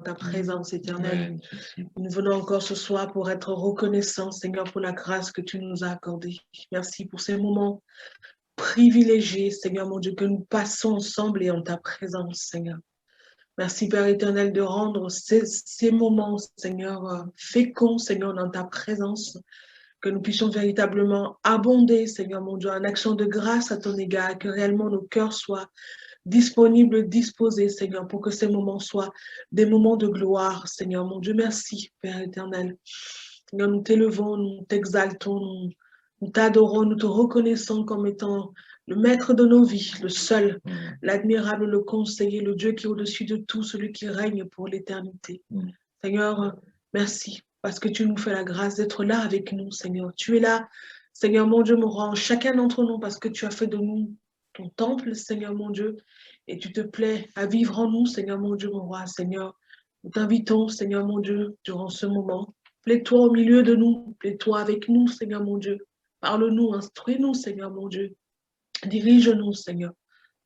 ta présence éternelle. Nous venons encore ce soir pour être reconnaissants, Seigneur, pour la grâce que tu nous as accordée. Merci pour ces moments privilégiés, Seigneur mon Dieu, que nous passons ensemble et en ta présence, Seigneur. Merci, Père éternel, de rendre ces moments, Seigneur, féconds, Seigneur, dans ta présence, que nous puissions véritablement abonder, Seigneur mon Dieu, en action de grâce à ton égard, que réellement nos cœurs soient disponibles, disposés, Seigneur, pour que ces moments soient des moments de gloire, Seigneur mon Dieu. Merci, Père éternel. Seigneur, nous t'élevons, nous t'exaltons, nous t'adorons, nous te reconnaissons comme étant le maître de nos vies, le seul, l'admirable, le conseiller, le Dieu qui est au-dessus de tout, celui qui règne pour l'éternité. Seigneur, merci, parce que tu nous fais la grâce d'être là avec nous, Seigneur. Tu es là, Seigneur mon Dieu, mon roi, en chacun d'entre nous, parce que tu as fait de nous ton temple, Seigneur mon Dieu, et tu te plais à vivre en nous, Seigneur mon Dieu, mon roi, Seigneur. Nous t'invitons, Seigneur mon Dieu, durant ce moment. Plais-toi au milieu de nous, plais-toi avec nous, Seigneur mon Dieu. Parle-nous, instruis-nous, Seigneur mon Dieu. Dirige-nous, Seigneur.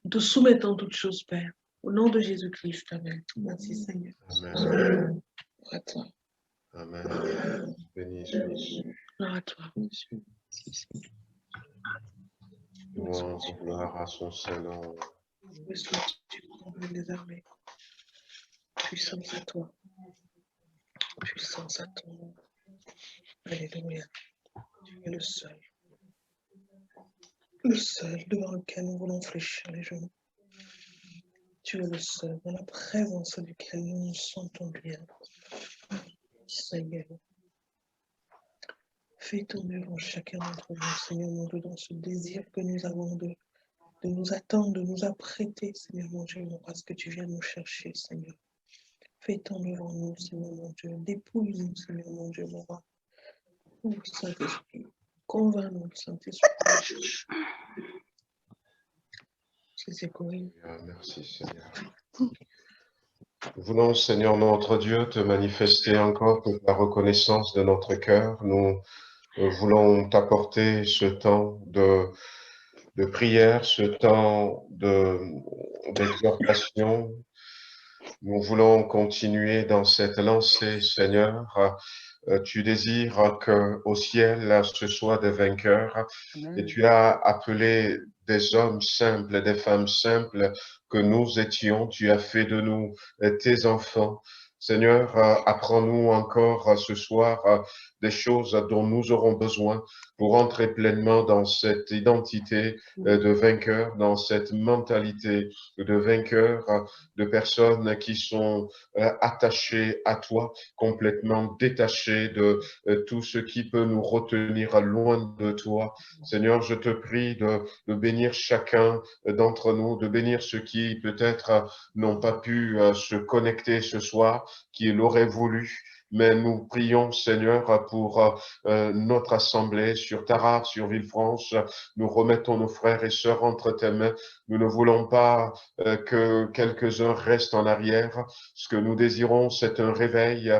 Nous te soumettons toutes choses, Père. Au nom de Jésus-Christ, Amen. Merci, Seigneur. Amen. À toi. Amen. Béni sois-tu. À toi. Louange, gloire à son Saint-Nom. Sois-tu des armées. Puissance à toi. Puissance à ton nom. Alléluia. Tu es le seul. Le seul devant lequel nous voulons fléchir les genoux. Tu es le seul dans la présence duquel nous nous sentons bien. Seigneur. Fais ton œuvre en chacun d'entre nous, Seigneur mon Dieu, dans ce désir que nous avons de nous attendre, de nous apprêter, Seigneur mon Dieu, parce que tu viens nous chercher, Seigneur. Fais ton œuvre en nous, Seigneur mon Dieu. Dépouille-nous, Seigneur mon Dieu, mon roi. Oh, Saint-Esprit, convainc-nous, Saint-Esprit. C'est Corinne. Merci, Seigneur. Nous voulons, Seigneur notre Dieu, te manifester encore toute la reconnaissance de notre cœur. Nous voulons t'apporter ce temps de prière, ce temps d'exhortation. Nous voulons continuer dans cette lancée, Seigneur. Tu désires qu'au ciel, ce soit des vainqueurs. Et tu as appelé des hommes simples, des femmes simples que nous étions. Tu as fait de nous tes enfants. Seigneur, apprends-nous encore ce soir des choses dont nous aurons besoin pour entrer pleinement dans cette identité de vainqueur, dans cette mentalité de vainqueur, de personnes qui sont attachées à toi, complètement détachées de tout ce qui peut nous retenir loin de toi. Seigneur, je te prie de bénir chacun d'entre nous, de bénir ceux qui peut-être n'ont pas pu se connecter ce soir, qui l'auraient voulu. Mais nous prions, Seigneur, pour notre assemblée sur Tarare, sur Villefranche. Nous remettons nos frères et sœurs entre tes mains. Nous ne voulons pas que quelques-uns restent en arrière. Ce que nous désirons, c'est un réveil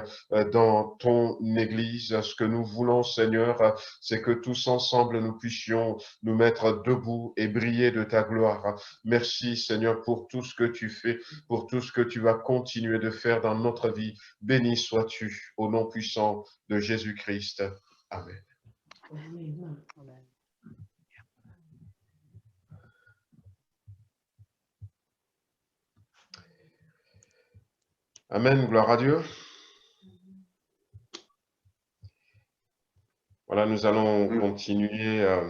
dans ton Église. Ce que nous voulons, Seigneur, c'est que tous ensemble, nous puissions nous mettre debout et briller de ta gloire. Merci, Seigneur, pour tout ce que tu fais, pour tout ce que tu vas continuer de faire dans notre vie. Béni sois-tu au nom puissant de Jésus-Christ. Amen. Amen. Amen, gloire à Dieu. Voilà, nous allons continuer à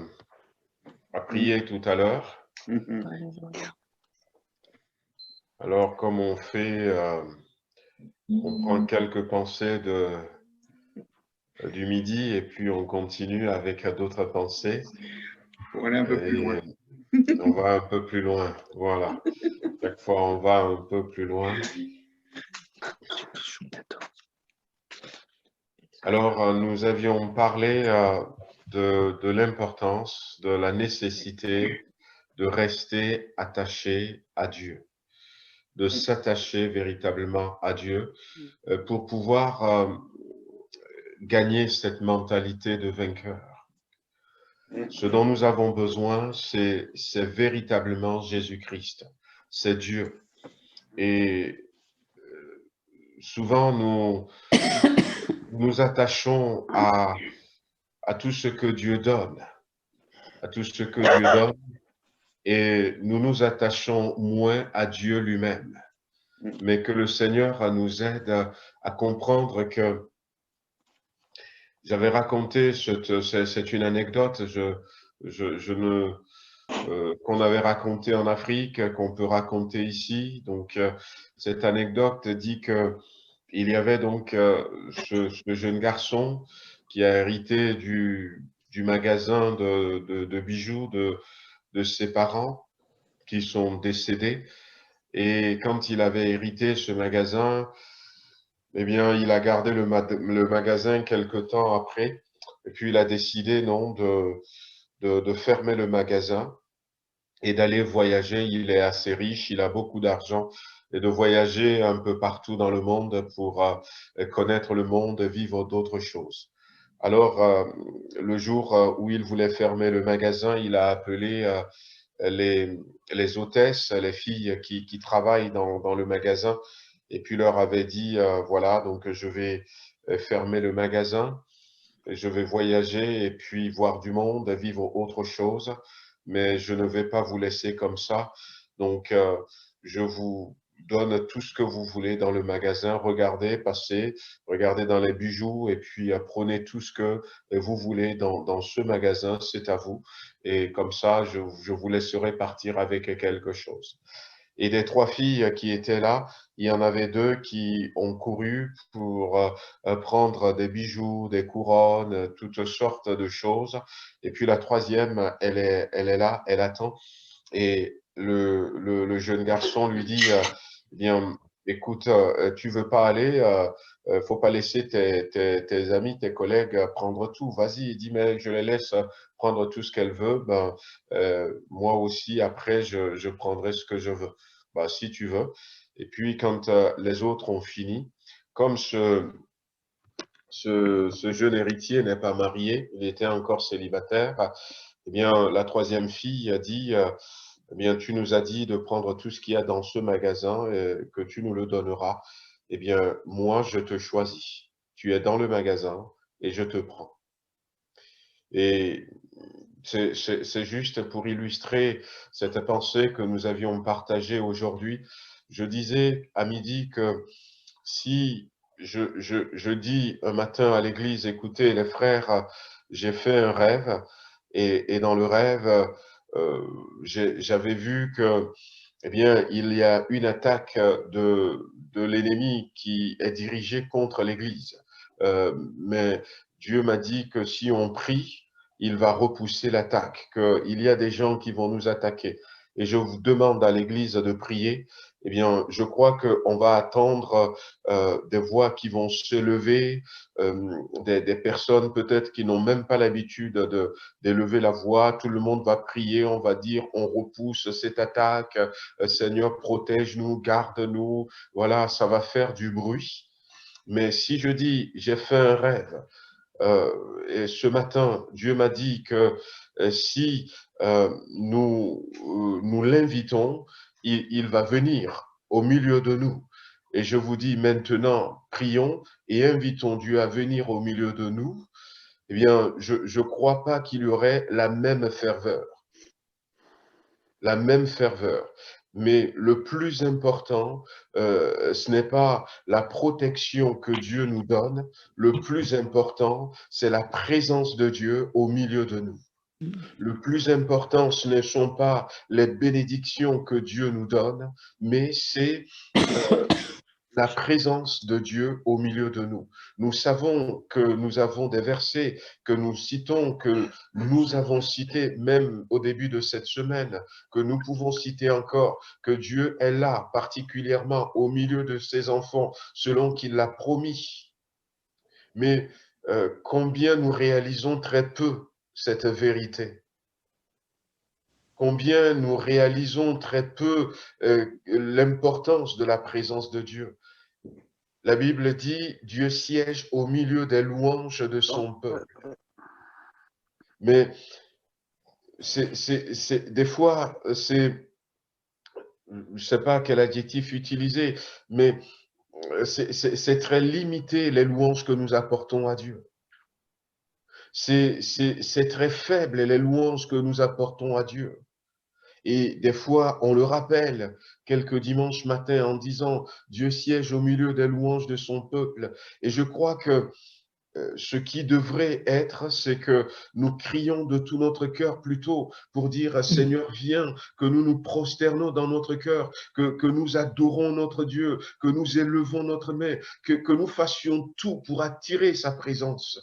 prier tout à l'heure. Alors, comme on fait, on prend quelques pensées du midi et puis on continue avec d'autres pensées. Pour aller un peu plus loin. On va un peu plus loin, voilà. Chaque fois, on va un peu plus loin. Alors, nous avions parlé de l'importance, de la nécessité de rester attaché à Dieu, de s'attacher véritablement à Dieu pour pouvoir gagner cette mentalité de vainqueur. Ce dont nous avons besoin, c'est véritablement Jésus-Christ, c'est Dieu. Et souvent nous nous attachons à tout ce que Dieu donne, à tout ce que Dieu donne, et nous nous attachons moins à Dieu lui-même. Mais que le Seigneur nous aide à comprendre que j'avais raconté, c'est une anecdote qu'on avait racontée en Afrique, qu'on peut raconter ici. Donc, cette anecdote dit que il y avait donc ce jeune garçon qui a hérité du magasin de bijoux de ses parents qui sont décédés. Et quand il avait hérité ce magasin, eh bien, il a gardé le magasin quelque temps après. Et puis, il a décidé, non, de fermer le magasin et d'aller voyager. Il est assez riche, il a beaucoup d'argent et de voyager un peu partout dans le monde pour connaître le monde, vivre d'autres choses. Alors, le jour où il voulait fermer le magasin, il a appelé les hôtesses, les filles qui travaillent dans le magasin, et puis leur avait dit, voilà, donc je vais fermer le magasin, je vais voyager et puis voir du monde, vivre autre chose, mais je ne vais pas vous laisser comme ça. Donc, je vous donne tout ce que vous voulez dans le magasin. Regardez, passez, regardez dans les bijoux et puis prenez tout ce que vous voulez dans ce magasin, c'est à vous. Et comme ça, je vous laisserai partir avec quelque chose. Et des trois filles qui étaient là, il y en avait deux qui ont couru pour prendre des bijoux, des couronnes, toutes sortes de choses. Et puis la troisième, elle est là, elle attend. Et le jeune garçon lui dit, eh bien, écoute, tu veux pas aller, faut pas laisser tes amis, tes collègues prendre tout. Vas-y, il dit, mais je les laisse prendre tout ce qu'elles veulent. Ben, moi aussi, après, je prendrai ce que je veux. Ben, si tu veux. Et puis, quand les autres ont fini, comme ce jeune héritier n'est pas marié, il était encore célibataire, eh bien, la troisième fille a dit, eh bien, tu nous as dit de prendre tout ce qu'il y a dans ce magasin et que tu nous le donneras. Eh bien, moi, je te choisis. Tu es dans le magasin et je te prends. Et c'est juste pour illustrer cette pensée que nous avions partagée aujourd'hui. Je disais à midi que si je dis un matin à l'église, écoutez les frères, j'ai fait un rêve et dans le rêve, j'avais vu que, eh bien, il y a une attaque de l'ennemi qui est dirigée contre l'église. Mais Dieu m'a dit que si on prie, il va repousser l'attaque, qu'il y a des gens qui vont nous attaquer. Et je vous demande à l'église de prier. Eh bien, je crois qu'on va attendre des voix qui vont s'élever, des personnes peut-être qui n'ont même pas l'habitude d'élever la voix. Tout le monde va prier, on va dire, on repousse cette attaque. Seigneur, protège-nous, garde-nous. Voilà, ça va faire du bruit. Mais si je dis, j'ai fait un rêve, et ce matin, Dieu m'a dit que si nous l'invitons, il va venir au milieu de nous. Et je vous dis maintenant, prions et invitons Dieu à venir au milieu de nous. Eh bien, je ne crois pas qu'il y aurait la même ferveur. La même ferveur. Mais le plus important, ce n'est pas la protection que Dieu nous donne. Le plus important, c'est la présence de Dieu au milieu de nous. Le plus important, ce ne sont pas les bénédictions que Dieu nous donne, mais c'est la présence de Dieu au milieu de nous. Nous savons que nous avons des versets que nous citons, que nous avons cités même au début de cette semaine, que nous pouvons citer encore, que Dieu est là particulièrement au milieu de ses enfants selon qu'il l'a promis. Mais combien nous réalisons très peu cette vérité? Combien nous réalisons très peu l'importance de la présence de Dieu? La Bible dit, Dieu siège au milieu des louanges de son peuple. Mais des fois, je ne sais pas quel adjectif utiliser, mais c'est très limité les louanges que nous apportons à Dieu. C'est très faible les louanges que nous apportons à Dieu. Et des fois, on le rappelle quelques dimanches matins en disant « Dieu siège au milieu des louanges de son peuple ». Et je crois que ce qui devrait être, c'est que nous crions de tout notre cœur plutôt pour dire « Seigneur, viens », que nous nous prosternons dans notre cœur, que nous adorons notre Dieu, que nous élevons notre main, que nous fassions tout pour attirer sa présence.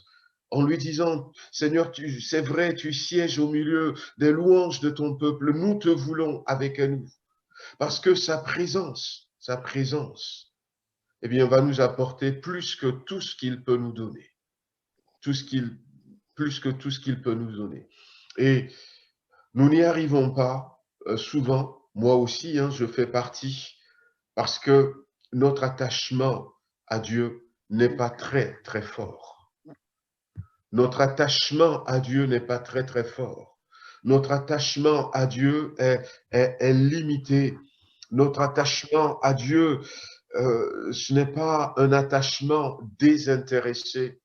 En lui disant, Seigneur, c'est vrai, tu sièges au milieu des louanges de ton peuple, nous te voulons avec nous. Parce que sa présence, eh bien, va nous apporter plus que tout ce qu'il peut nous donner. Plus que tout ce qu'il peut nous donner. Et nous n'y arrivons pas souvent, moi aussi, je fais partie, parce que notre attachement à Dieu n'est pas très, très fort. Notre attachement à Dieu n'est pas très, très fort. Notre attachement à Dieu est limité. Notre attachement à Dieu, ce n'est pas un attachement désintéressé.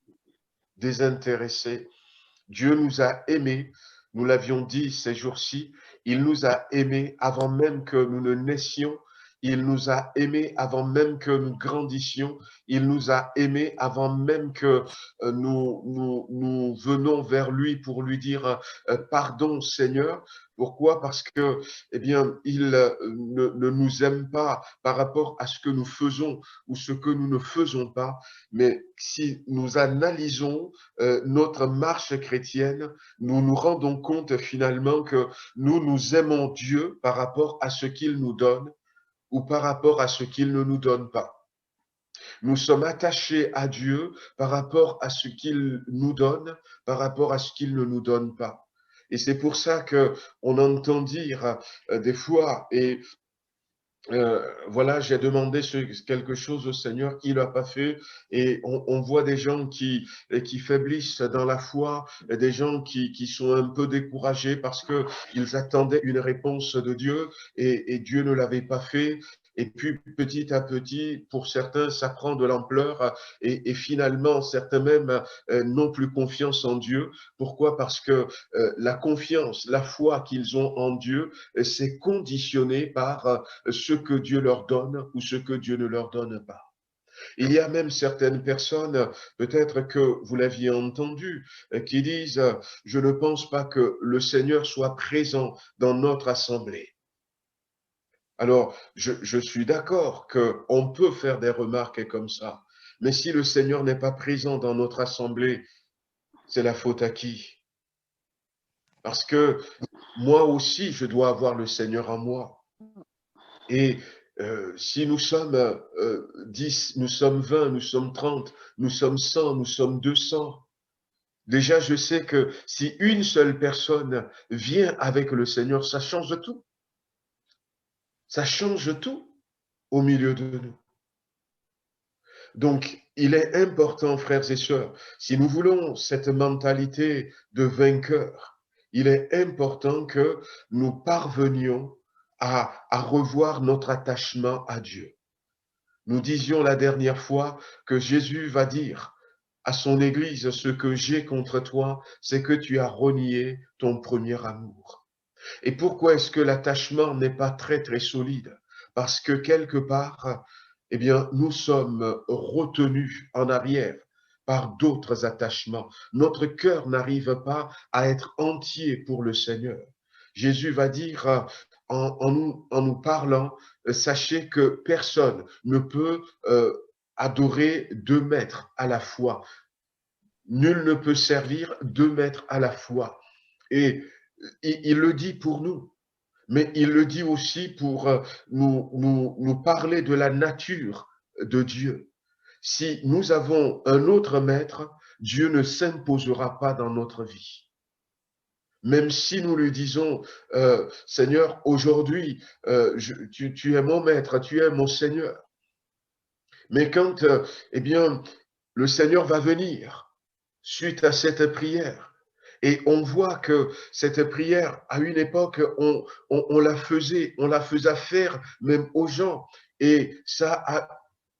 Dieu nous a aimés, nous l'avions dit ces jours-ci, il nous a aimés avant même que nous ne naissions. Il nous a aimés avant même que nous grandissions. Il nous a aimés avant même que nous venons vers lui pour lui dire pardon Seigneur. Pourquoi? Parce que, eh bien, il ne nous aime pas par rapport à ce que nous faisons ou ce que nous ne faisons pas. Mais si nous analysons notre marche chrétienne, nous nous rendons compte finalement que nous aimons Dieu par rapport à ce qu'il nous donne ou par rapport à ce qu'il ne nous donne pas. Nous sommes attachés à Dieu par rapport à ce qu'il nous donne, par rapport à ce qu'il ne nous donne pas. Et c'est pour ça que on entend dire des fois, et voilà, j'ai demandé quelque chose au Seigneur, il n'a pas fait, et on voit des gens qui faiblissent dans la foi, et des gens qui sont un peu découragés parce que ils attendaient une réponse de Dieu et Dieu ne l'avait pas fait. Et puis petit à petit, pour certains, ça prend de l'ampleur et finalement, certains même n'ont plus confiance en Dieu. Pourquoi? Parce que la confiance, la foi qu'ils ont en Dieu, c'est conditionné par ce que Dieu leur donne ou ce que Dieu ne leur donne pas. Il y a même certaines personnes, peut-être que vous l'aviez entendu, qui disent « Je ne pense pas que le Seigneur soit présent dans notre assemblée ». Alors, je suis d'accord qu'on peut faire des remarques comme ça, mais si le Seigneur n'est pas présent dans notre assemblée, c'est la faute à qui? Parce que moi aussi, je dois avoir le Seigneur en moi. Et si nous sommes 10, nous sommes 20, nous sommes 30, nous sommes 100, nous sommes 200, déjà je sais que si une seule personne vient avec le Seigneur, ça change tout. Ça change tout au milieu de nous. Donc, il est important, frères et sœurs, si nous voulons cette mentalité de vainqueur, il est important que nous parvenions à revoir notre attachement à Dieu. Nous disions la dernière fois que Jésus va dire à son Église, ce que j'ai contre toi, c'est que tu as renié ton premier amour. Et pourquoi est-ce que l'attachement n'est pas très, très solide? Parce que quelque part, eh bien, nous sommes retenus en arrière par d'autres attachements. Notre cœur n'arrive pas à être entier pour le Seigneur. Jésus va dire en nous parlant, sachez que personne ne peut adorer 2 maîtres à la fois. Nul ne peut servir 2 maîtres à la fois. Et il le dit pour nous, mais il le dit aussi pour nous parler de la nature de Dieu. Si nous avons un autre maître, Dieu ne s'imposera pas dans notre vie. Même si nous lui disons, Seigneur, aujourd'hui, tu es mon maître, tu es mon Seigneur. Mais quand, eh bien, le Seigneur va venir suite à cette prière, et on voit que cette prière, à une époque, on la faisait faire même aux gens. Et ça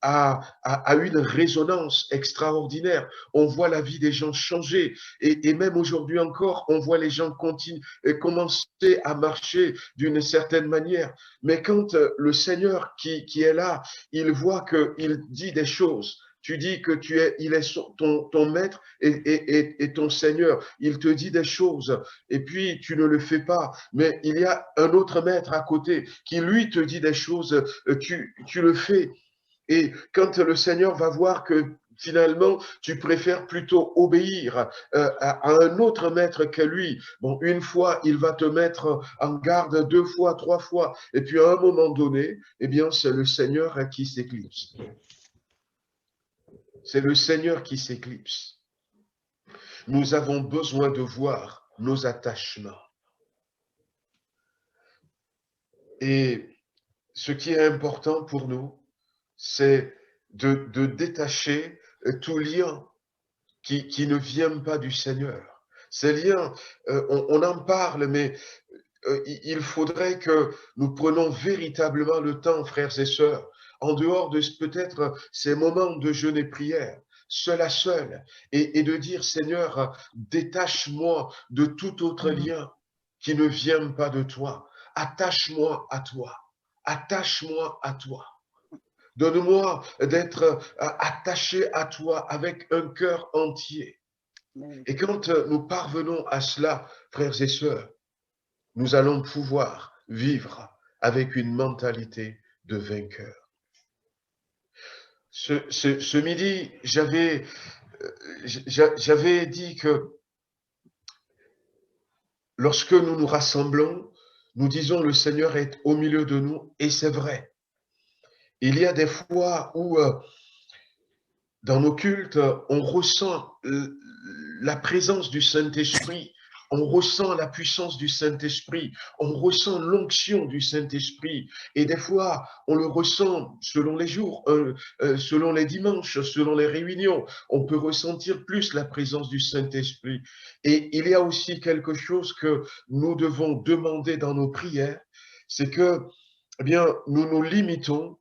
a une résonance extraordinaire. On voit la vie des gens changer. Et même aujourd'hui encore, on voit les gens commencer à marcher d'une certaine manière. Mais quand le Seigneur qui est là, il voit qu'il dit des choses. Tu dis que il est ton maître et ton Seigneur. Il te dit des choses et puis tu ne le fais pas. Mais il y a un autre maître à côté qui lui te dit des choses, tu le fais. Et quand le Seigneur va voir que finalement, tu préfères plutôt obéir à un autre maître que lui. Bon, une fois, il va te mettre en garde, 2 fois, 3 fois. Et puis à un moment donné, eh bien, c'est le Seigneur qui s'éclipse. C'est le Seigneur qui s'éclipse. Nous avons besoin de voir nos attachements. Et ce qui est important pour nous, c'est de détacher tout lien qui ne vient pas du Seigneur. Ces liens, on en parle, mais il faudrait que nous prenions véritablement le temps, frères et sœurs, en dehors de peut-être ces moments de jeûne et prière, seul à seul, et de dire, Seigneur, détache-moi de tout autre lien qui ne vient pas de toi. Attache-moi à toi. Attache-moi à toi. Donne-moi d'être attaché à toi avec un cœur entier. Et quand nous parvenons à cela, frères et sœurs, nous allons pouvoir vivre avec une mentalité de vainqueur. Ce midi, j'avais dit que lorsque nous nous rassemblons, nous disons le Seigneur est au milieu de nous, et c'est vrai. Il y a des fois où dans nos cultes, on ressent la présence du Saint-Esprit, on ressent la puissance du Saint-Esprit, on ressent l'onction du Saint-Esprit. Et des fois, on le ressent selon les jours, selon les dimanches, selon les réunions. On peut ressentir plus la présence du Saint-Esprit. Et il y a aussi quelque chose que nous devons demander dans nos prières, c'est que eh bien, nous nous limitons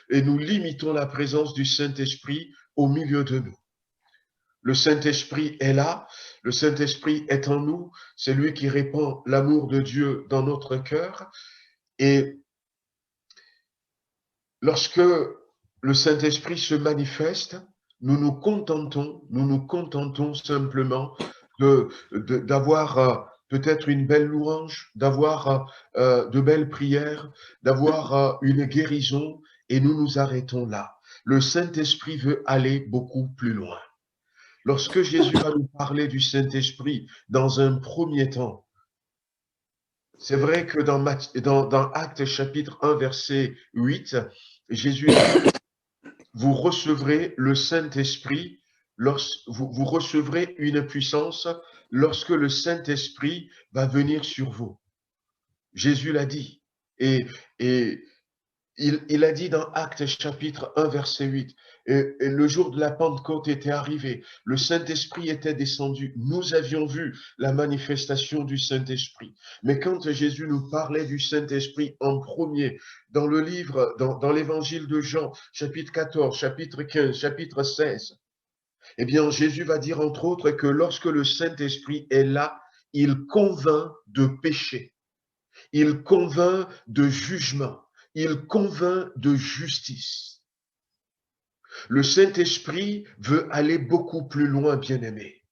et nous limitons la présence du Saint-Esprit au milieu de nous. Le Saint-Esprit est là, le Saint-Esprit est en nous, c'est lui qui répand l'amour de Dieu dans notre cœur. Et lorsque le Saint-Esprit se manifeste, nous nous contentons simplement d'avoir peut-être une belle louange, d'avoir de belles prières, d'avoir une guérison, et nous nous arrêtons là. Le Saint-Esprit veut aller beaucoup plus loin. Lorsque Jésus va nous parler du Saint-Esprit dans un premier temps, c'est vrai que dans Actes chapitre 1, verset 8, Jésus dit, vous recevrez le Saint-Esprit, vous recevrez une puissance lorsque le Saint-Esprit va venir sur vous. Jésus l'a dit. Et il a dit dans Actes chapitre 1, verset 8, et le jour de la Pentecôte était arrivé, le Saint-Esprit était descendu, nous avions vu la manifestation du Saint-Esprit. Mais quand Jésus nous parlait du Saint-Esprit en premier, dans le livre, dans l'évangile de Jean, chapitre 14, chapitre 15, chapitre 16, eh bien Jésus va dire entre autres que lorsque le Saint-Esprit est là, il convainc de péché, il convainc de jugement, il convainc de justice. Le Saint-Esprit veut aller beaucoup plus loin, bien-aimés.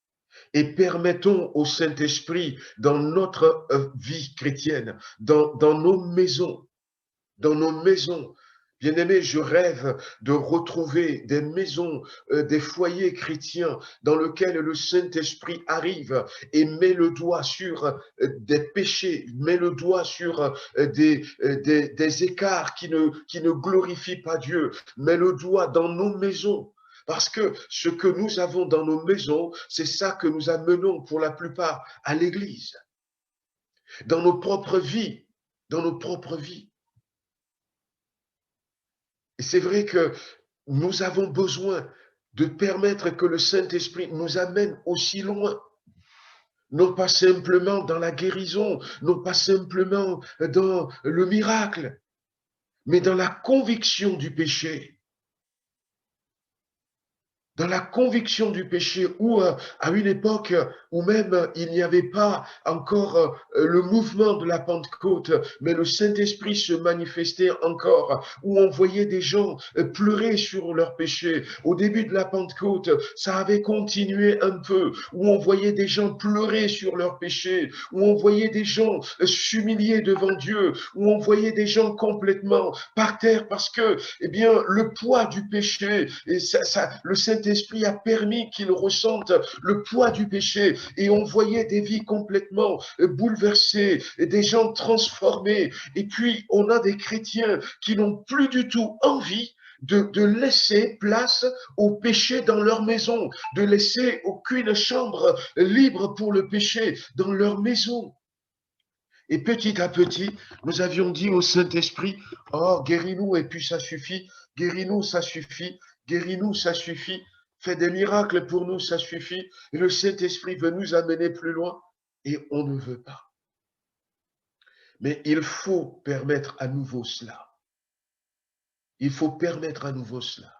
Et permettons au Saint-Esprit, dans notre vie chrétienne, dans nos maisons, bien-aimés, je rêve de retrouver des maisons, des foyers chrétiens dans lesquels le Saint-Esprit arrive et met le doigt sur des péchés, met le doigt sur des écarts qui ne glorifient pas Dieu, met le doigt dans nos maisons. Parce que ce que nous avons dans nos maisons, c'est ça que nous amenons pour la plupart à l'église. Dans nos propres vies, Et c'est vrai que nous avons besoin de permettre que le Saint-Esprit nous amène aussi loin. Non pas simplement dans la guérison, non pas simplement dans le miracle, mais dans la conviction du péché. dans la conviction du péché, ou à une époque où même il n'y avait pas encore le mouvement de la Pentecôte, mais le Saint-Esprit se manifestait encore, où on voyait des gens pleurer sur leurs péchés. Au début de la Pentecôte, ça avait continué un peu, où on voyait des gens pleurer sur leurs péchés, où on voyait des gens s'humilier devant Dieu, où on voyait des gens complètement par terre parce que, eh bien, le poids du péché, et le Saint-Esprit a permis qu'ils ressentent le poids du péché, et on voyait des vies complètement bouleversées, et des gens transformés. Et puis, on a des chrétiens qui n'ont plus du tout envie de laisser place au péché dans leur maison, de laisser aucune chambre libre pour le péché dans leur maison. Et petit à petit, nous avions dit au Saint-Esprit, oh, guéris-nous et puis ça suffit, guéris-nous, ça suffit, guéris-nous, ça suffit, fais des miracles pour nous, ça suffit. Et le Saint-Esprit veut nous amener plus loin et on ne veut pas. Mais il faut permettre à nouveau cela. Il faut permettre à nouveau cela.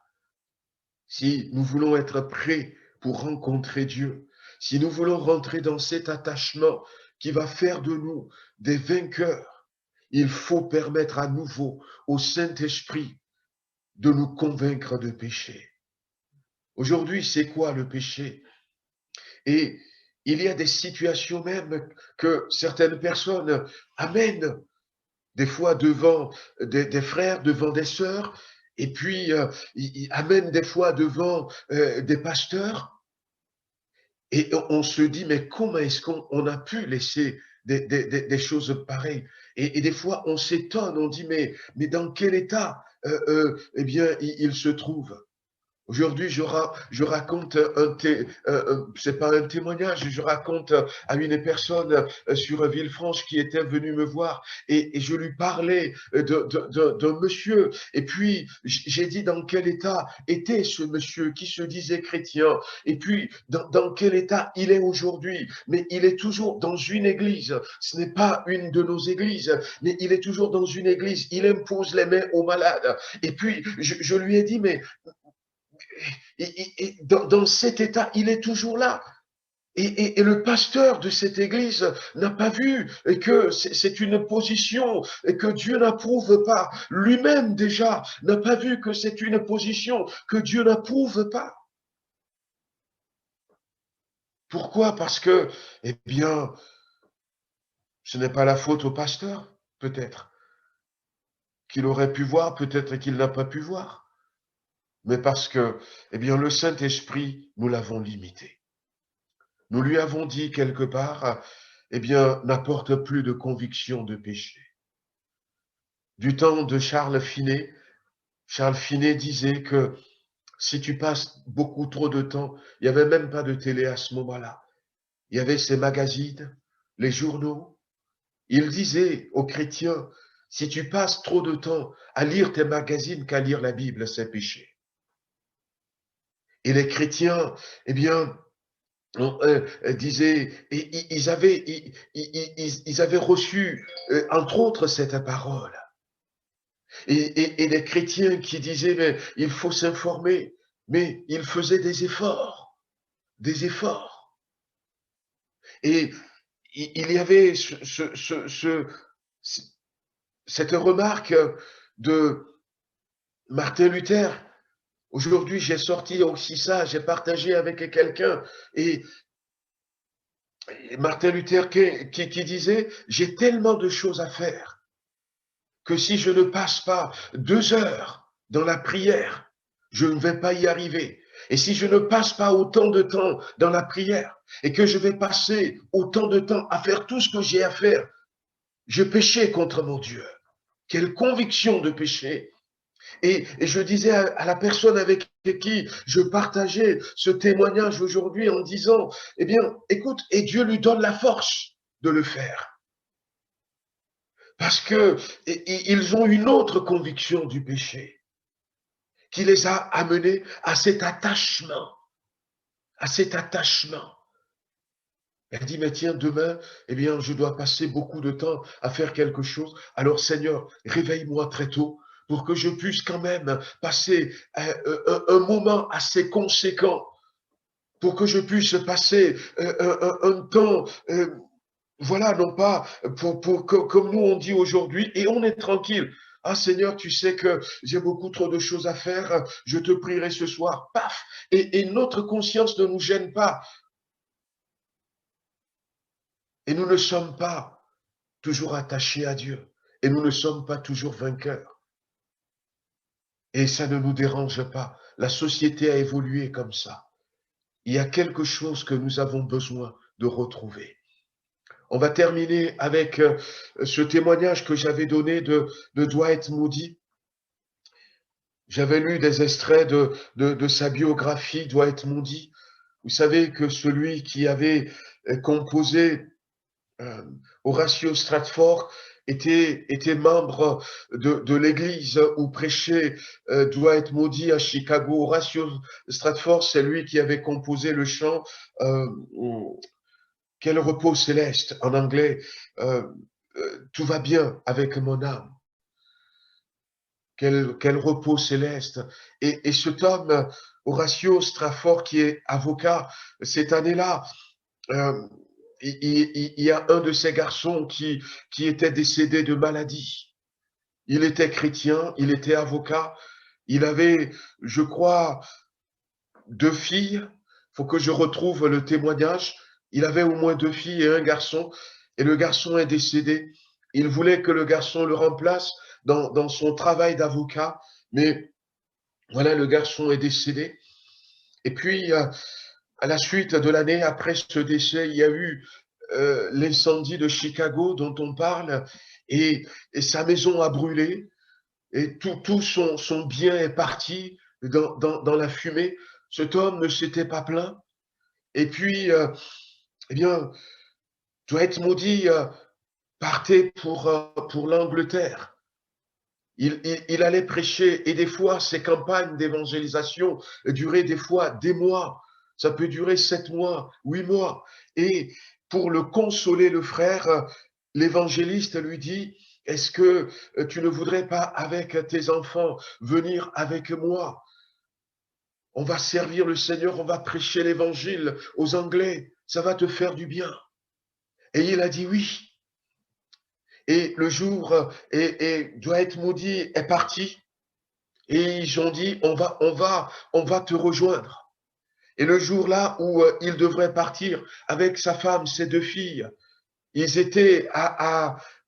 Si nous voulons être prêts pour rencontrer Dieu, si nous voulons rentrer dans cet attachement qui va faire de nous des vainqueurs, il faut permettre à nouveau au Saint-Esprit de nous convaincre de péché. Aujourd'hui, c'est quoi le péché? Et il y a des situations même que certaines personnes amènent des fois devant des frères, devant des sœurs, et puis ils amènent des fois devant des pasteurs, et on se dit, mais comment est-ce qu'on a pu laisser des choses pareilles? Et des fois, on s'étonne, on dit, mais dans quel état eh bien, il se trouve? Aujourd'hui, je raconte c'est pas un témoignage, je raconte à une personne sur Villefranche qui était venue me voir et je lui parlais d'un monsieur. Et puis, j'ai dit dans quel état était ce monsieur qui se disait chrétien et puis dans quel état il est aujourd'hui. Mais il est toujours dans une église. Ce n'est pas une de nos églises, mais il est toujours dans une église. Il impose les mains aux malades. Et puis, je lui ai dit, mais et dans cet état, il est toujours là. Et le pasteur de cette église n'a pas vu que c'est une position que Dieu n'approuve pas. Lui-même déjà n'a pas vu que c'est une position que Dieu n'approuve pas. Pourquoi? Parce que, eh bien, ce n'est pas la faute au pasteur, peut-être, qu'il aurait pu voir, peut-être qu'il n'a pas pu voir, mais parce que, eh bien, le Saint-Esprit, nous l'avons limité. Nous lui avons dit quelque part, eh bien, n'apporte plus de conviction de péché. Du temps de Charles Finet disait que si tu passes beaucoup trop de temps, il n'y avait même pas de télé à ce moment-là. Il y avait ces magazines, les journaux. Il disait aux chrétiens, si tu passes trop de temps à lire tes magazines qu'à lire la Bible, c'est péché. Et les chrétiens, eh bien, disait, ils avaient reçu, entre autres, cette parole. Et les chrétiens qui disaient, mais il faut s'informer, mais ils faisaient des efforts, des efforts. Et il y avait cette remarque de Martin Luther. Aujourd'hui, j'ai sorti aussi ça, j'ai partagé avec quelqu'un, et Martin Luther qui disait, j'ai tellement de choses à faire que si je ne passe pas 2 heures dans la prière, je ne vais pas y arriver. Et si je ne passe pas autant de temps dans la prière et que je vais passer autant de temps à faire tout ce que j'ai à faire, je péchais contre mon Dieu. Quelle conviction de péché! Et je disais à la personne avec qui je partageais ce témoignage aujourd'hui en disant, eh bien, écoute, et Dieu lui donne la force de le faire. Parce que ils ont une autre conviction du péché qui les a amenés à cet attachement, à cet attachement. Elle dit, mais tiens, demain, eh bien, je dois passer beaucoup de temps à faire quelque chose. Alors, Seigneur, réveille-moi très tôt pour que je puisse quand même passer un moment assez conséquent, pour que je puisse passer un temps, voilà, non pas comme nous on dit aujourd'hui, et on est tranquille. Ah Seigneur, tu sais que j'ai beaucoup trop de choses à faire, je te prierai ce soir, paf, et notre conscience ne nous gêne pas, et nous ne sommes pas toujours attachés à Dieu, et nous ne sommes pas toujours vainqueurs, et ça ne nous dérange pas. La société a évolué comme ça. Il y a quelque chose que nous avons besoin de retrouver. On va terminer avec ce témoignage que j'avais donné de Dwight Moody. J'avais lu des extraits de sa biographie, Dwight Moody. Vous savez que celui qui avait composé Horatio Stratford était membre de l'église où prêchait Dwight Moody à Chicago. Horatio Stratford, c'est lui qui avait composé le chant Quel repos céleste en anglais, tout va bien avec mon âme. Quel repos céleste. Et cet homme, Horatio Stratford, qui est avocat, cette année-là, il y a un de ces garçons qui était décédé de maladie. Il était chrétien, il était avocat, il avait, je crois, 2 filles. Il faut que je retrouve le témoignage. Il avait au moins 2 filles et un garçon, et le garçon est décédé. Il voulait que le garçon le remplace dans son travail d'avocat, mais voilà, le garçon est décédé. Et puis, à la suite de l'année, après ce décès, il y a eu l'incendie de Chicago dont on parle, et sa maison a brûlé, et tout son bien est parti dans la fumée. Cet homme ne s'était pas plaint. Et puis, eh bien, Dwight Moody partait pour l'Angleterre. Il allait prêcher, et des fois, ces campagnes d'évangélisation duraient des fois des mois. Ça peut durer 7 mois, 8 mois. Et pour le consoler, le frère, l'évangéliste lui dit, est-ce que tu ne voudrais pas, avec tes enfants, venir avec moi? On va servir le Seigneur, on va prêcher l'évangile aux Anglais. Ça va te faire du bien. Et il a dit oui. Et le jour, et Dwight Moody est parti, et ils ont dit, on va te rejoindre. Et le jour là où il devrait partir avec sa femme, ses 2 filles, ils étaient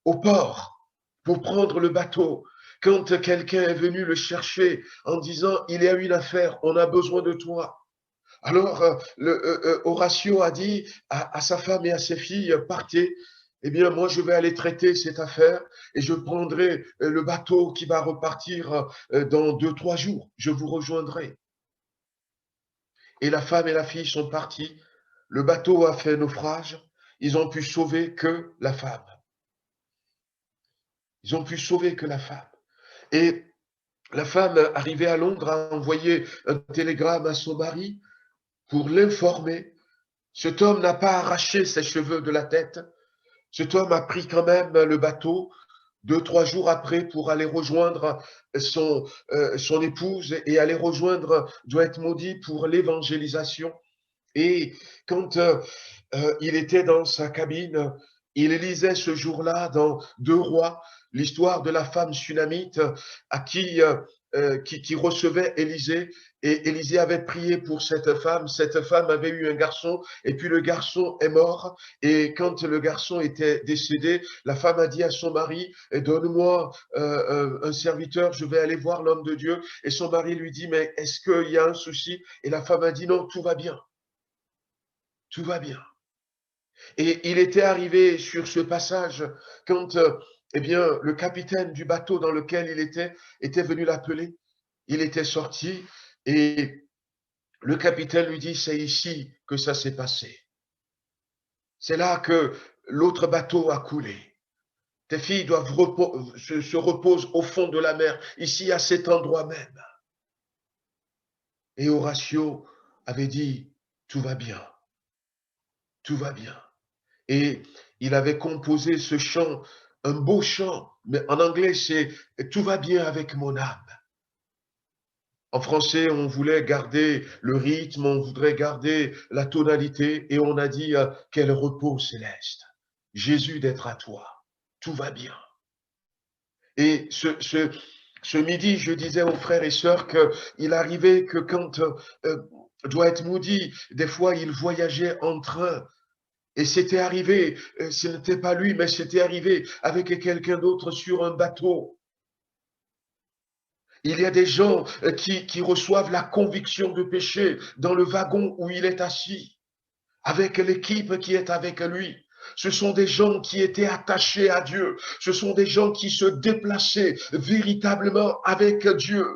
au port pour prendre le bateau. Quand quelqu'un est venu le chercher en disant, il y a une affaire, on a besoin de toi. Alors, Horatio a dit à sa femme et à ses filles, partez, eh bien, moi, je vais aller traiter cette affaire et je prendrai le bateau qui va repartir dans 2-3 jours. Je vous rejoindrai. Et la femme et la fille sont parties. Le bateau a fait naufrage. Ils ont pu sauver que la femme. Ils ont pu sauver que la femme. Et la femme, arrivée à Londres, a envoyé un télégramme à son mari pour l'informer. Cet homme n'a pas arraché ses cheveux de la tête. Cet homme a pris quand même le bateau 2-3 jours après pour aller rejoindre son épouse et aller rejoindre Dwight Moody pour l'évangélisation. Et quand il était dans sa cabine, il lisait ce jour-là dans 2 Rois l'histoire de la femme sunamite à qui recevait Élisée, et Élisée avait prié pour cette femme avait eu un garçon, et puis le garçon est mort, et quand le garçon était décédé, la femme a dit à son mari, donne-moi un serviteur, je vais aller voir l'homme de Dieu, et son mari lui dit, mais est-ce qu'il y a un souci? Et la femme a dit, non, tout va bien. Tout va bien. Et il était arrivé sur ce passage quand eh bien, le capitaine du bateau dans lequel il était venu l'appeler. Il était sorti et le capitaine lui dit, c'est ici que ça s'est passé. C'est là que l'autre bateau a coulé. Tes filles doivent se reposent au fond de la mer, ici à cet endroit même. Et Horatio avait dit, tout va bien. Tout va bien. Et il avait composé ce chant un beau chant, mais en anglais, c'est « Tout va bien avec mon âme ». En français, on voulait garder le rythme, on voudrait garder la tonalité, et on a dit quel repos céleste. Jésus d'être à toi, tout va bien. Et ce midi, je disais aux frères et sœurs qu'il arrivait que quand Dwight Moody, des fois, il voyageait en train, et c'était arrivé, ce n'était pas lui, mais c'était arrivé avec quelqu'un d'autre sur un bateau. Il y a des gens qui reçoivent la conviction de péché dans le wagon où il est assis, avec l'équipe qui est avec lui. Ce sont des gens qui étaient attachés à Dieu. Ce sont des gens qui se déplaçaient véritablement avec Dieu.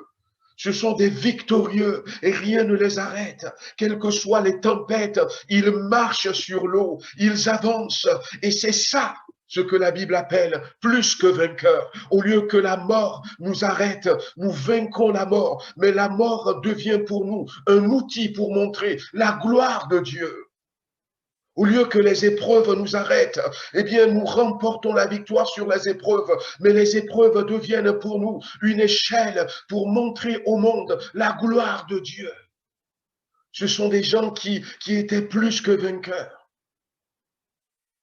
Ce sont des victorieux et rien ne les arrête. Quelles que soient les tempêtes, ils marchent sur l'eau, ils avancent. Et c'est ça ce que la Bible appelle plus que vainqueur. Au lieu que la mort nous arrête, nous vainquons la mort. Mais la mort devient pour nous un outil pour montrer la gloire de Dieu. Au lieu que les épreuves nous arrêtent, eh bien, nous remportons la victoire sur les épreuves. Mais les épreuves deviennent pour nous une échelle pour montrer au monde la gloire de Dieu. Ce sont des gens qui étaient plus que vainqueurs.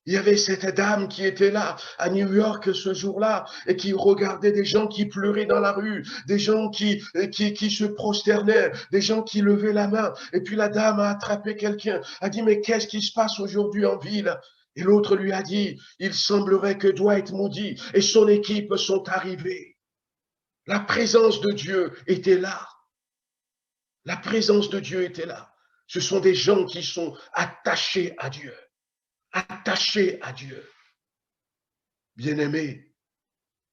Il y avait cette dame qui était là à New York ce jour-là et qui regardait des gens qui pleuraient dans la rue, des gens qui se prosternaient, des gens qui levaient la main. Et puis la dame a attrapé quelqu'un, a dit « Mais qu'est-ce qui se passe aujourd'hui en ville ?» Et l'autre lui a dit « Il semblerait que Dwight Moody et son équipe sont arrivés. » La présence de Dieu était là. La présence de Dieu était là. Ce sont des gens qui sont attachés à Dieu. Attachés à Dieu. Bien-aimés,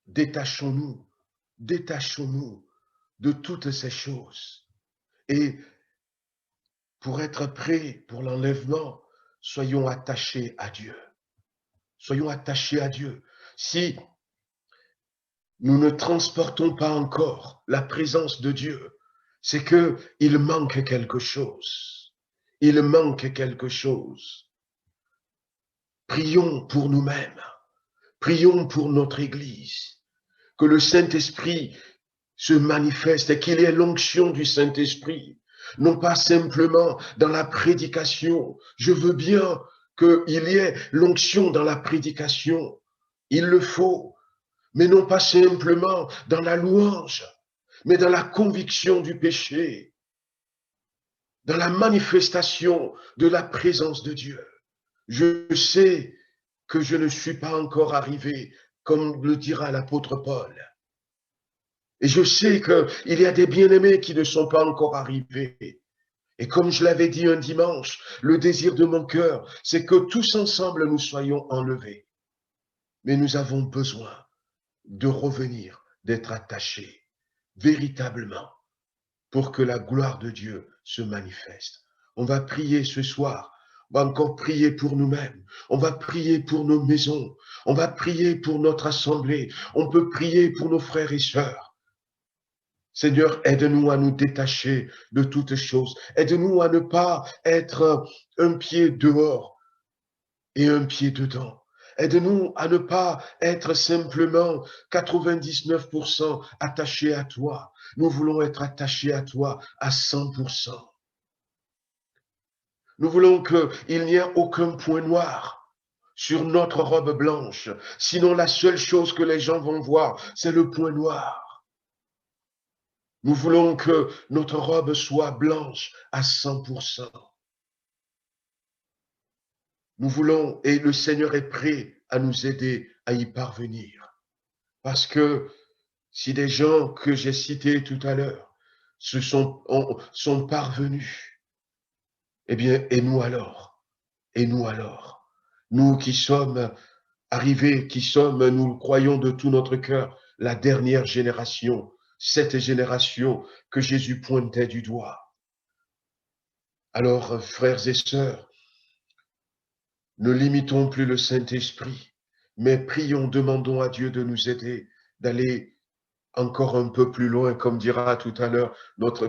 détachons-nous de toutes ces choses. Et pour être prêts pour l'enlèvement, soyons attachés à Dieu. Soyons attachés à Dieu. Si nous ne transportons pas encore la présence de Dieu, c'est qu'il manque quelque chose. Il manque quelque chose. Prions pour nous-mêmes. Prions pour notre Église. Que le Saint-Esprit se manifeste et qu'il y ait l'onction du Saint-Esprit. Non pas simplement dans la prédication. Je veux bien qu'il y ait l'onction dans la prédication. Il le faut. Mais non pas simplement dans la louange, mais dans la conviction du péché. Dans la manifestation de la présence de Dieu. Je sais que je ne suis pas encore arrivé, comme le dira l'apôtre Paul. Et je sais qu'il y a des bien-aimés qui ne sont pas encore arrivés. Et comme je l'avais dit un dimanche, le désir de mon cœur, c'est que tous ensemble nous soyons enlevés. Mais nous avons besoin de revenir, d'être attachés véritablement pour que la gloire de Dieu se manifeste. On va prier ce soir. On va encore prier pour nous-mêmes. On va prier pour nos maisons. On va prier pour notre assemblée. On peut prier pour nos frères et sœurs. Seigneur, aide-nous à nous détacher de toutes choses. Aide-nous à ne pas être un pied dehors et un pied dedans. Aide-nous à ne pas être simplement 99% attachés à toi. Nous voulons être attachés à toi à 100%. Nous voulons qu'il n'y ait aucun point noir sur notre robe blanche. Sinon, la seule chose que les gens vont voir, c'est le point noir. Nous voulons que notre robe soit blanche à 100%. Nous voulons, et le Seigneur est prêt à nous aider à y parvenir. Parce que si des gens que j'ai cités tout à l'heure sont parvenus, eh bien, et nous alors? Et nous alors? Nous qui sommes arrivés, nous le croyons de tout notre cœur, la dernière génération, cette génération que Jésus pointait du doigt. Alors, frères et sœurs, ne limitons plus le Saint-Esprit, mais prions, demandons à Dieu de nous aider, d'aller encore un peu plus loin, comme dira tout à l'heure,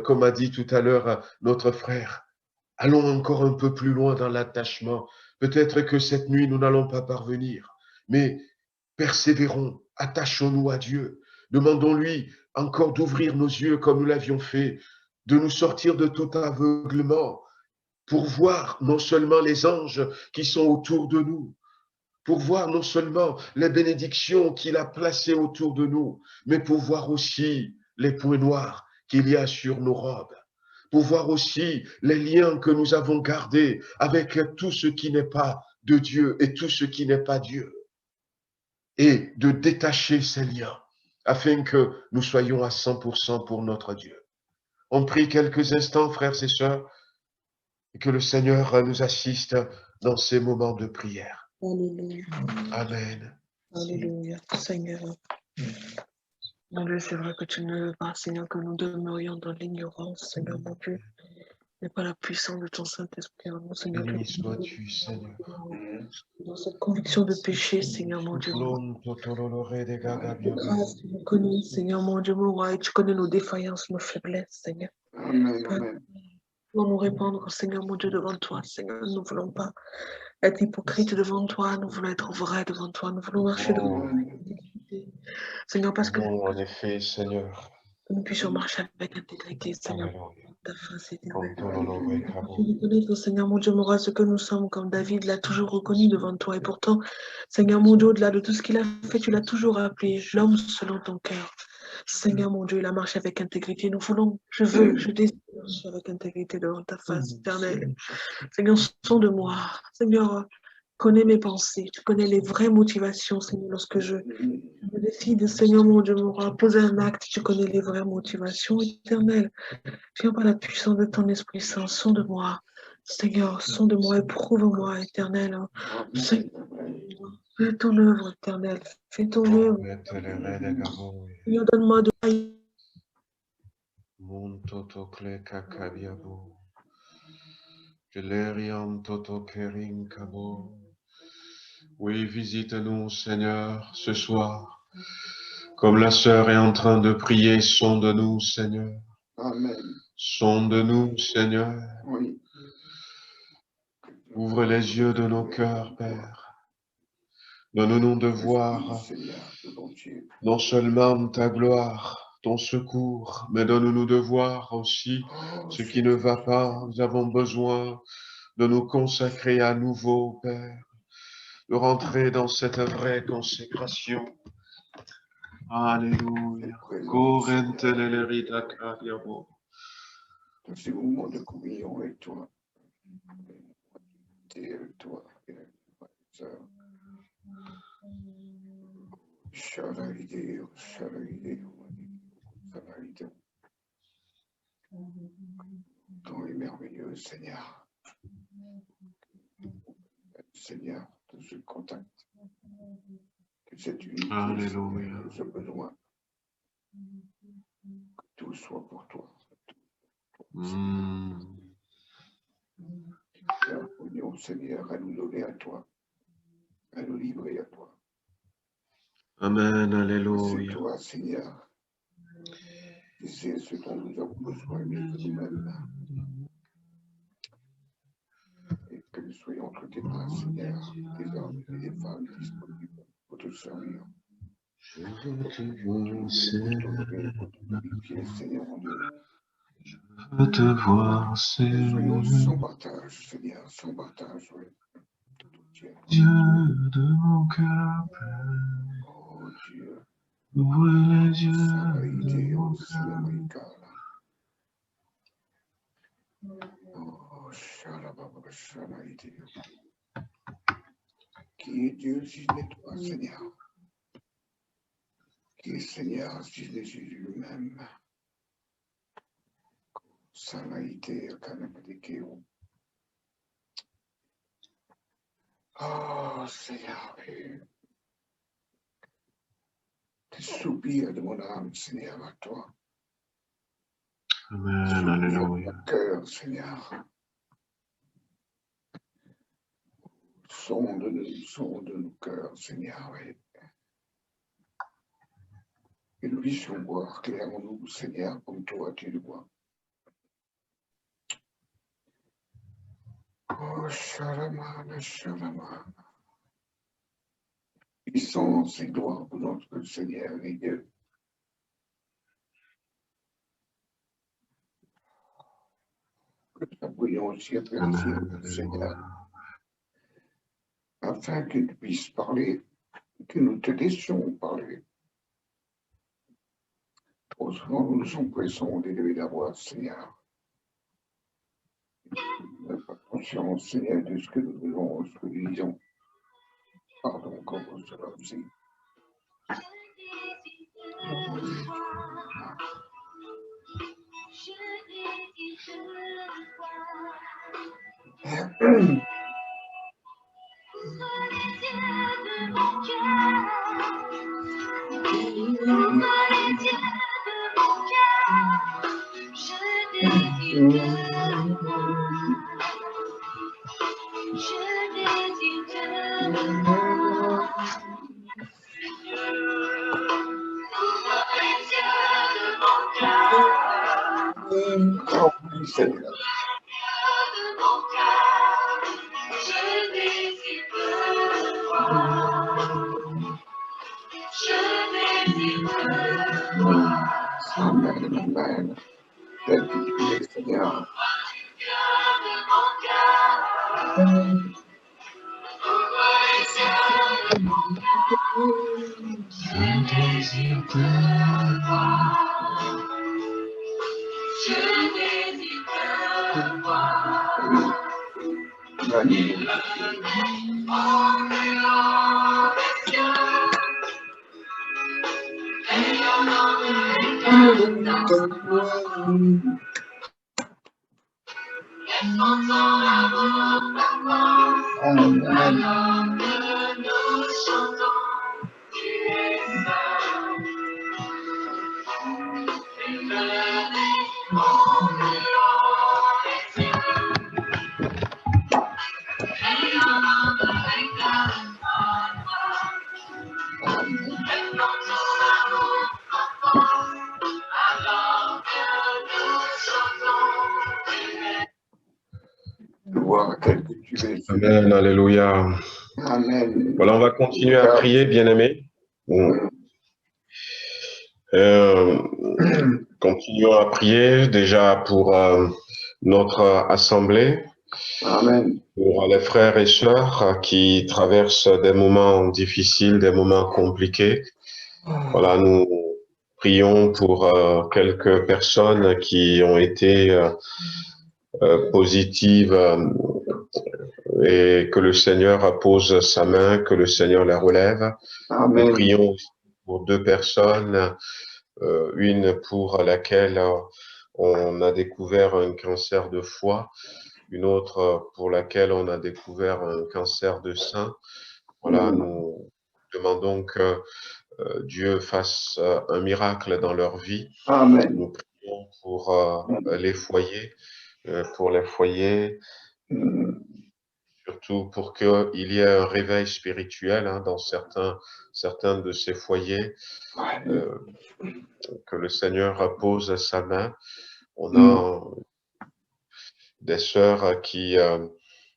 comme a dit tout à l'heure notre frère. Allons encore un peu plus loin dans l'attachement. Peut-être que cette nuit, nous n'allons pas parvenir, mais persévérons, attachons-nous à Dieu. Demandons-lui encore d'ouvrir nos yeux comme nous l'avions fait, de nous sortir de tout aveuglement pour voir non seulement les anges qui sont autour de nous, pour voir non seulement les bénédictions qu'il a placées autour de nous, mais pour voir aussi les points noirs qu'il y a sur nos robes, pour voir aussi les liens que nous avons gardés avec tout ce qui n'est pas de Dieu et tout ce qui n'est pas Dieu, et de détacher ces liens afin que nous soyons à 100% pour notre Dieu. On prie quelques instants, frères et sœurs, et que le Seigneur nous assiste dans ces moments de prière. Alléluia. Amen. Alléluia. Seigneur. Mon Dieu, c'est vrai que tu ne veux pas, Seigneur, que nous demeurions dans l'ignorance, Seigneur, mon Dieu. Mais par la puissance de ton Saint-Esprit en nous, Seigneur. Béni sois-tu, Seigneur. Dans cette conviction de péché, Seigneur, mon Dieu. Grâce, tu nous connais, Seigneur, mon Dieu, mon roi, et tu connais nos défaillances, nos faiblesses, Seigneur. Amen. Nous nous répandre, Seigneur, mon Dieu, devant toi, Seigneur. Nous ne voulons pas être hypocrites devant toi, nous voulons être vrais devant toi, nous voulons marcher devant toi. Seigneur, parce que en effet, Seigneur, nous puissions marcher avec intégrité, Seigneur. Alléluia. Ta face est Comme éternelle. ton nom est Tu reconnais, Seigneur, mon Dieu, mon roi, ce que nous sommes, comme David l'a toujours reconnu devant toi. Et pourtant, Seigneur, mon Dieu, au-delà de tout ce qu'il a fait, tu l'as toujours appelé l'homme selon ton cœur. Seigneur, mon Dieu, il a marché avec intégrité. Nous voulons, je désire marcher avec intégrité devant ta face éternelle. Seigneur, sonde-moi. Seigneur, connais mes pensées. Tu connais les vraies motivations, Seigneur, lorsque je me décide, Seigneur, mon Dieu, mon roi, à poser un acte. Tu connais les vraies motivations éternelles. Viens par la puissance de ton Esprit Saint, sonde-moi. Seigneur, sonde-moi, éprouve-moi, éternel. Seigneur, fais ton œuvre, éternelle. Fais ton œuvre. Seigneur, donne-moi de Oui, visite-nous, Seigneur, ce soir. Comme la sœur est en train de prier, sonde-nous, Seigneur. Amen. Sonde-nous, Seigneur. Oui. Ouvre les yeux de nos cœurs, Père. Donne-nous de voir non seulement ta gloire, ton secours, mais donne-nous de voir aussi ce qui ne va pas. Nous avons besoin de nous consacrer à nouveau, Père, de rentrer dans cette vraie consécration. Alléluia. Dans ces moments de communion avec toi, avec toi, Ton est merveilleux, Seigneur. Seigneur, de ce contact, de cette unité, Alléluia. de ce besoin, que tout soit pour toi. Seigneur, à nous donner à toi, à nous livrer à toi. Amen, alléluia. C'est toi, Seigneur. Et c'est ce dont nous avons besoin mieux que nous-mêmes. Et que nous soyons entre tes mains, Seigneur, des hommes et des femmes disponibles pour te servir. Je veux te voir, Seigneur. Seigneur, mon Dieu. Je veux te voir, Seigneur. Soyons sans partage, Seigneur, sans partage, oui. Dieu de mon cœur, Père. Oh Dieu. Ouvre les yeux de mon cœur. Oh, Shalababa, Shalaïté. Qui est Dieu si ce n'est toi, Seigneur? Qui est Seigneur si ce n'est Jésus lui-même? Salaïté, Kanabadikeo. Oh Seigneur, tes soupirs de mon âme, Seigneur, à toi. Amen, alléluia. Mon cœur, Seigneur. Sonde nos cœurs, Seigneur, oui. Et nous puissions voir clair en nous, Seigneur, comme toi tu le vois. Oh, Shalamana, Shalamana. puissance et gloire pour notre Seigneur et Dieu. Que nous prions aussi avertir le Seigneur, afin que tu puisses parler, que nous te laissions parler. Trop souvent, nous nous empressons d'élever la voix, Seigneur. Nous n'avons pas conscience, Seigneur, de ce que nous faisons, ce que nous disons. Pardon, comme cela aussi. Oh, oui, Seigneur. Amen, amen. Thank you, Seigneur. Amen, alléluia. Amen. Voilà, on va continuer à prier, bien-aimés. Continuons à prier déjà pour notre assemblée. Amen. Pour les frères et sœurs qui traversent des moments difficiles, des moments compliqués. Voilà, nous prions pour quelques personnes qui ont été positives et que le Seigneur pose sa main, que le Seigneur les relève. Amen. Nous prions aussi pour deux personnes, une pour laquelle on a découvert un cancer de foie, une autre pour laquelle on a découvert un cancer de sein. Voilà, nous demandons que Dieu fasse un miracle dans leur vie. Amen. Nous prions pour les foyers, surtout pour qu'il y ait un réveil spirituel dans certains de ces foyers, que le Seigneur pose sa main. On a des sœurs qui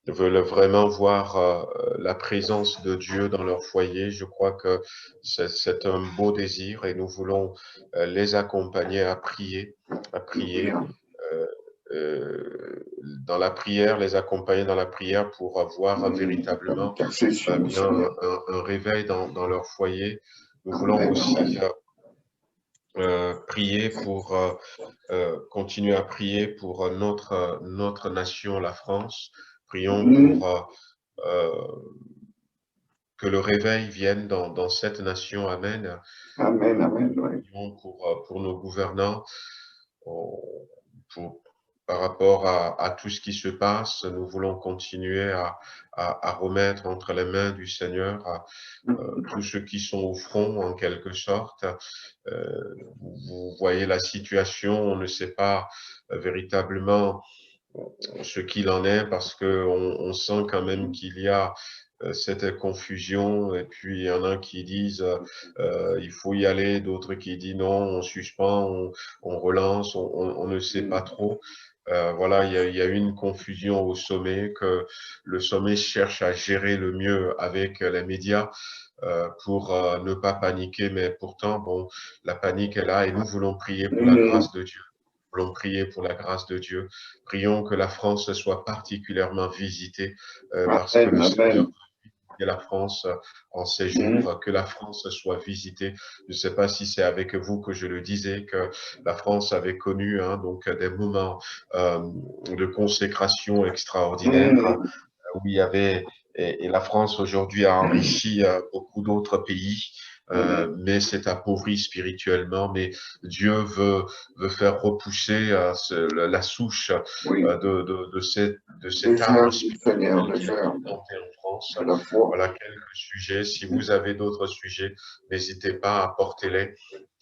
veulent vraiment voir la présence de Dieu dans leur foyer. Je crois que c'est un beau désir et nous voulons les accompagner à prier, dans la prière, les accompagner dans la prière pour avoir véritablement un réveil dans leur foyer. Nous voulons aussi prier pour continuer à prier pour notre nation, la France. Prions pour que le réveil vienne dans cette nation. Amen. Amen, amen. Prions pour nos gouvernants, par rapport à tout ce qui se passe. Nous voulons continuer à remettre entre les mains du Seigneur tous ceux qui sont au front, en quelque sorte. Vous voyez la situation, on ne sait pas véritablement ce qu'il en est, parce qu'on sent quand même qu'il y a cette confusion, et puis il y en a qui disent il faut y aller, d'autres qui disent non, on suspend, on relance, on ne sait pas trop. voilà, il y a eu une confusion au sommet, que le sommet cherche à gérer le mieux avec les médias pour ne pas paniquer, mais pourtant, bon, la panique est là et nous voulons prier pour la grâce de Dieu. Nous voulons prier pour la grâce de Dieu. Prions que la France soit particulièrement visitée parce que le Seigneur et la France en ces jours, que la France soit visitée. Je ne sais pas si c'est avec vous que je le disais, que la France avait connu donc des moments de consécration extraordinaires où il y avait, et la France aujourd'hui a enrichi beaucoup d'autres pays. Mais c'est appauvri spirituellement, mais Dieu veut faire repousser la souche de cet arbre spirituel qui a été planté en France. Voilà quelques sujets. Si vous avez d'autres sujets, n'hésitez pas à porter-les.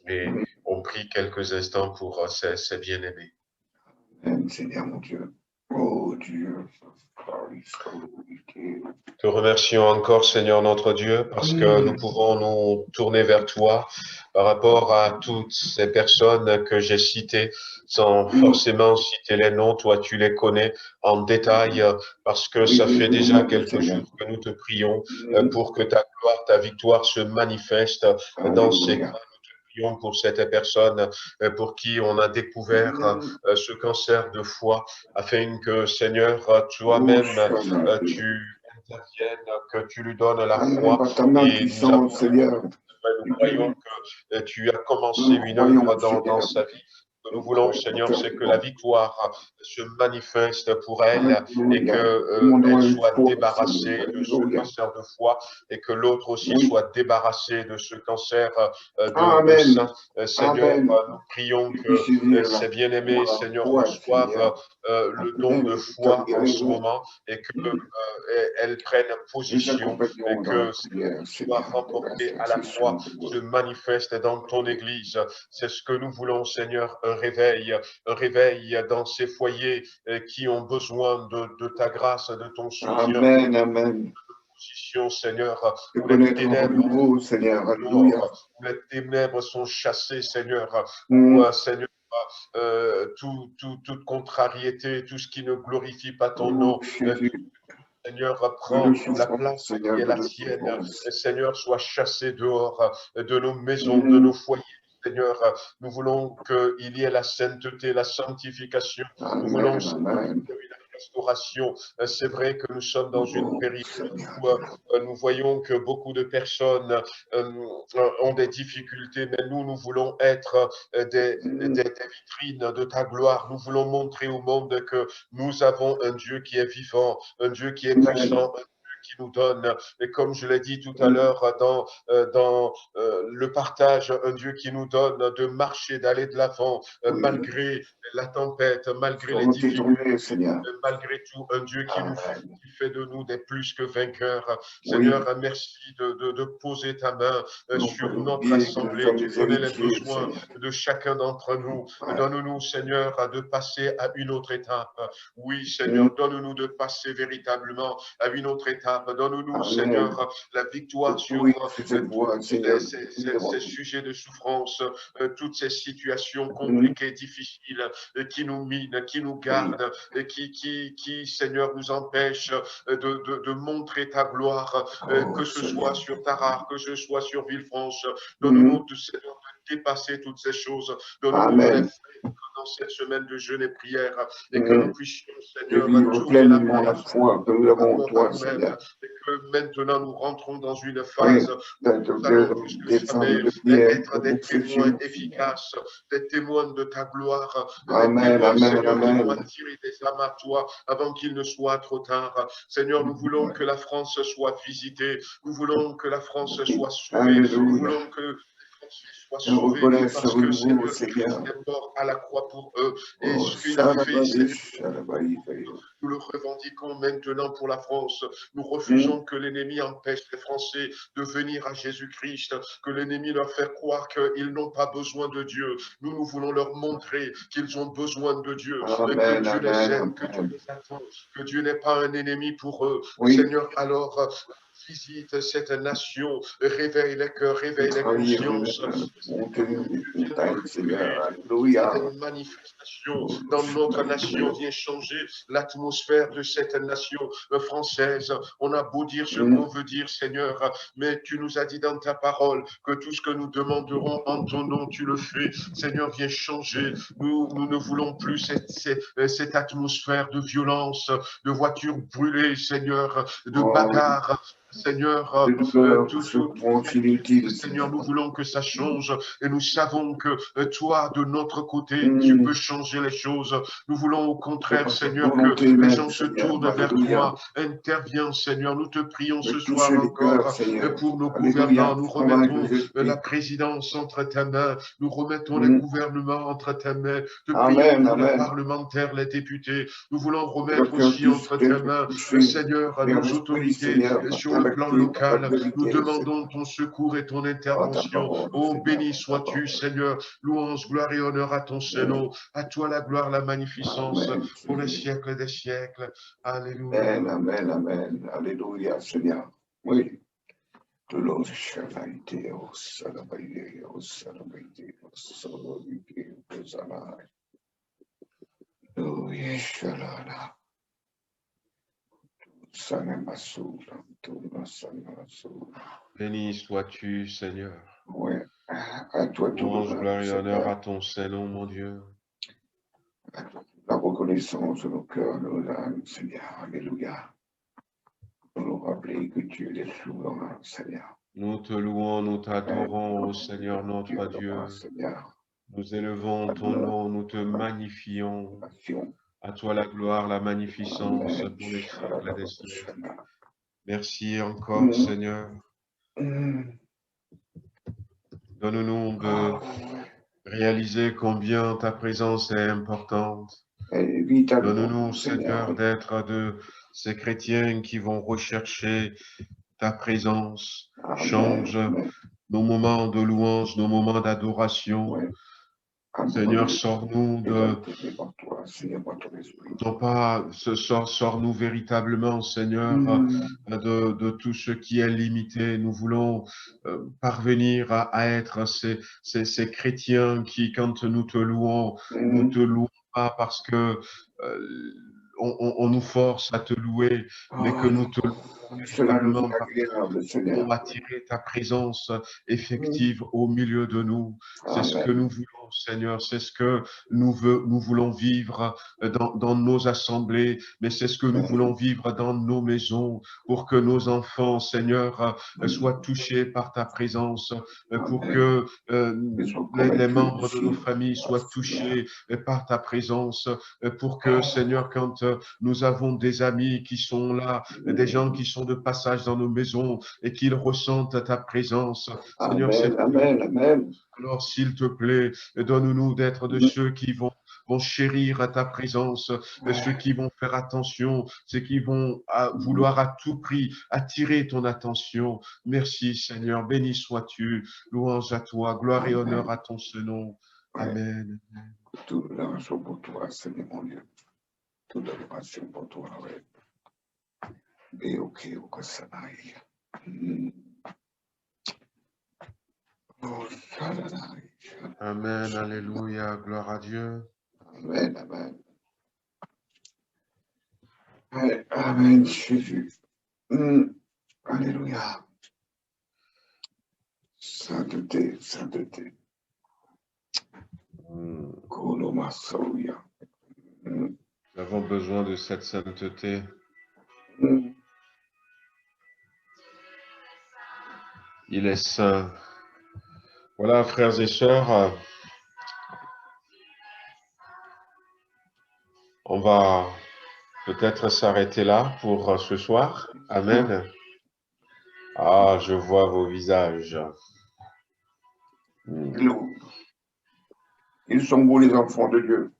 Et on prie quelques instants pour ces bien-aimés. Seigneur mon Dieu. Oh Dieu. Te remercions encore, Seigneur notre Dieu, parce que nous pouvons nous tourner vers toi par rapport à toutes ces personnes que j'ai citées, sans forcément citer les noms. Toi, tu les connais en détail, parce que ça fait déjà quelques jours que nous te prions pour que ta gloire, ta victoire se manifeste dans ces cas. Pour cette personne pour qui on a découvert ce cancer de foie, afin que, Seigneur, toi-même, tu interviennes, que tu lui donnes la foi. Et nous croyons que tu as commencé une œuvre dans sa vie. Ce que nous voulons, Seigneur, c'est que la victoire se manifeste pour elle et qu'elle soit débarrassée de ce cancer de foie et que l'autre aussi soit débarrassé de ce cancer de sein. Seigneur, nous prions que ces bien-aimés, Seigneur, reçoivent le don de foi en ce moment et qu'elles prennent position et que soit remporté à la croix se manifeste dans ton Église. C'est ce que nous voulons, Seigneur, un réveil dans ces foyers qui ont besoin de ta grâce, de ton soutien. Amen, amen. Position, Seigneur, où les ténèbres, Seigneur, alléluia. Où les ténèbres sont chassées, Seigneur, où, Seigneur, toute contrariété, tout ce qui ne glorifie pas ton nom, Seigneur, prends la place qui est la tienne. Seigneur, sois chassé dehors de nos maisons, de nos foyers. Seigneur, nous voulons qu'il y ait la sainteté, la sanctification. Nous voulons une restauration. C'est vrai que nous sommes dans une période où nous voyons que beaucoup de personnes ont des difficultés, mais nous voulons être des vitrines de ta gloire. Nous voulons montrer au monde que nous avons un Dieu qui est vivant, un Dieu qui est puissant, un Dieu qui nous donne, et comme je l'ai dit tout à l'heure dans le partage, un Dieu qui nous donne de marcher, d'aller de l'avant, malgré la tempête, malgré les difficultés, malgré tout, un Dieu qui fait de nous des plus que vainqueurs. Seigneur, merci de poser ta main sur notre assemblée. Tu connais les besoins de chacun d'entre nous. Donne-nous, Seigneur, de passer à une autre étape. Oui, Seigneur, donne-nous de passer véritablement à une autre étape. Donne-nous, Seigneur, la victoire sur ces sujets de souffrance, toutes ces situations compliquées, difficiles, qui nous minent, qui nous gardent, et qui, Seigneur, nous empêchent de montrer ta gloire, que ce soit sur Tarare, que ce soit sur Villefranche. Donne-nous, Seigneur, de dépasser toutes ces choses. Donne-nous de les faire dans cette semaine de jeûne et prière, et que nous puissions, Seigneur, tourner la foi que nous avons en toi, Seigneur. Et que maintenant nous rentrons dans une phase où nous allons plus que jamais être des témoins efficaces, des témoins de ta gloire, des témoins, Seigneur, qui vont attirer des âmes à toi avant qu'il ne soit trop tard. Seigneur, nous voulons que la France soit visitée, nous voulons que la France soit sauvée, nous voulons que soient sauvés parce que Seigneur Christ est mort à la croix pour eux. Et ce qu'il a fait, c'est nous le revendiquons maintenant pour la France. Nous refusons que l'ennemi empêche les Français de venir à Jésus-Christ, que l'ennemi leur fait croire qu'ils n'ont pas besoin de Dieu. Nous voulons leur montrer qu'ils ont besoin de Dieu, que Dieu les aime, que Dieu les attend, que Dieu n'est pas un ennemi pour eux. Seigneur, alors, visite cette nation, réveille les cœurs, réveille les consciences. Certaines manifestations dans notre nation viennent changer l'atmosphère de cette nation française. On a beau dire ce qu'on veut dire, Seigneur, mais tu nous as dit dans ta parole que tout ce que nous demanderons en ton nom, tu le fais. Seigneur, viens changer. Nous ne voulons plus cette atmosphère de violence, de voitures brûlées, Seigneur, de bagarres. Seigneur, Seigneur, nous voulons que ça change et nous savons que toi, de notre côté, tu peux changer les choses. Nous voulons au contraire, Seigneur, que les gens se tournent vers toi. Interviens, Seigneur. Nous te prions ce soir encore pour nos gouvernants. Nous remettons la présidence entre tes mains. Nous remettons les gouvernements entre tes mains. Te prions pour les parlementaires, les députés. Nous voulons remettre aussi entre tes mains, Seigneur, nos autorités sur le plan local. Nous demandons ton secours et ton intervention. Oh, béni sois-tu, Seigneur. Louange, gloire et honneur à ton Saint-Nom. À toi la gloire, la magnificence pour les siècles des siècles. Alléluia. Amen, amen, amen. Alléluia, Seigneur. Oui. De l'eau chalaïté, oh salabaïté, oh salabaïté, oh salabaïté, oh salabaïté. Oui, chalala. Béni sois-tu, Seigneur. Oui, à toi tout louange, gloire et honneur à ton Saint-Nom, mon Dieu. La reconnaissance de nos cœurs, nos âmes, Seigneur. Alléluia. Pour nous rappeler que tu es souverain, Seigneur. Nous te louons, nous t'adorons, ô Seigneur notre Dieu. Seigneur. Nous élevons ton nom, nous te magnifions. À toi la gloire, la magnificence pour les siècles des siècles. Merci encore, Seigneur. Donne-nous de réaliser combien ta présence est importante. Donne-nous, Seigneur, d'être de ces chrétiens qui vont rechercher ta présence. Change nos moments de louange, nos moments d'adoration. Seigneur, sors-nous de... Non pas, sors-nous véritablement, Seigneur, de tout ce qui est limité. Nous voulons parvenir à être ces chrétiens qui, quand nous te louons, nous te louons pas parce que on nous force à te louer, mais que nous te louons véritablement pour attirer ta présence effective au milieu de nous. C'est ce que nous voulons, Seigneur, c'est ce que nous voulons vivre dans nos assemblées, mais c'est ce que nous voulons vivre dans nos maisons, pour que nos enfants, Seigneur, soient touchés par ta présence, pour que les membres de nos familles soient touchés par ta présence, pour que, Seigneur, quand nous avons des amis qui sont là, des gens qui sont de passage dans nos maisons et qu'ils ressentent ta présence, Seigneur, amen. Alors, s'il te plaît, donne-nous d'être de ceux qui vont chérir ta présence, ceux qui vont faire attention, ceux qui vont vouloir à tout prix attirer ton attention. Merci, Seigneur. Béni sois-tu. Louange à toi. Gloire et honneur à ton Saint-Nom. Amen. Toute l'adoration pour toi, Seigneur mon Dieu. Toute l'adoration pour toi, oui. Et ok, au Sanaï. Amen, alléluia, gloire à Dieu. Amen, amen. Amen, Jésus. Alléluia. Sainteté, sainteté. Kolomasoya. Nous avons besoin de cette sainteté. Il est saint. Voilà, frères et sœurs, on va peut-être s'arrêter là pour ce soir. Amen. Ah, je vois vos visages. Ils sont beaux, les enfants de Dieu.